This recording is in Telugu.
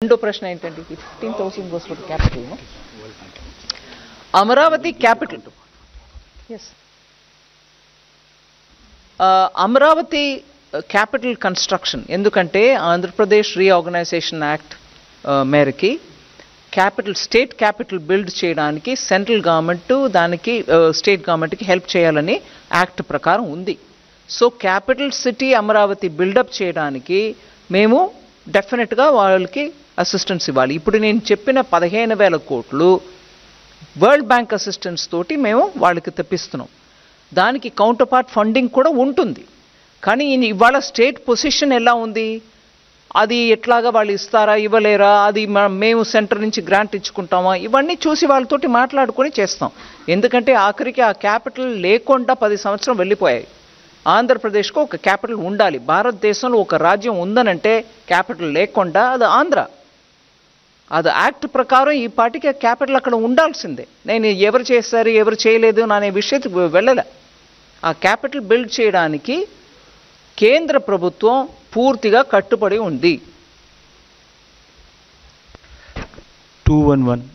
రెండో ప్రశ్న ఏంటండి? 15,000 goes for capital, no? Amaravati capital, yes, Amaravati capital construction ఎందుకంటే ఆంధ్రప్రదేశ్ రీఆర్గనైజేషన్ యాక్ట్ మేరకి క్యాపిటల్, స్టేట్ క్యాపిటల్ బిల్డ్ చేయడానికి సెంట్రల్ గవర్నమెంట్ దానికి స్టేట్ గవర్నమెంట్కి హెల్ప్ చేయాలని యాక్ట్ ప్రకారం ఉంది. So capital city Amaravati buildup చేయడానికి మేము డెఫినెట్గా వాళ్ళకి అసిస్టెన్స్ ఇవ్వాలి. ఇప్పుడు నేను చెప్పిన 15,000 కోట్లు వరల్డ్ బ్యాంక్ అసిస్టెన్స్ తోటి మేము వాళ్ళకి తెప్పిస్తున్నాం. దానికి కౌంటర్ పార్ట్ ఫండింగ్ కూడా ఉంటుంది. కానీ ఇవాళ స్టేట్ పొజిషన్ ఎలా ఉంది, అది ఎట్లాగా వాళ్ళు ఇస్తారా ఇవ్వలేరా, అది మేము సెంటర్ నుంచి గ్రాంట్ ఇచ్చుకుంటామా, ఇవన్నీ చూసి వాళ్ళతోటి మాట్లాడుకొని చేస్తాం. ఎందుకంటే ఆఖరికి ఆ క్యాపిటల్ లేకుండా 10 సంవత్సరం వెళ్ళిపోయాయి. ఆంధ్రప్రదేశ్కు ఒక క్యాపిటల్ ఉండాలి. భారతదేశంలో ఒక రాజ్యం ఉందనంటే క్యాపిటల్ లేకుండా అది ఆంధ్ర. అది యాక్ట్ ప్రకారం ఈ పార్టీకి క్యాపిటల్ అక్కడ ఉండాల్సిందే. నేను ఎవరు చేస్తారు ఎవరు చేయలేదు అనే విషయానికి వెళ్ళలే. ఆ క్యాపిటల్ బిల్డ్ చేయడానికి కేంద్ర ప్రభుత్వం పూర్తిగా కట్టుబడి ఉంది. 211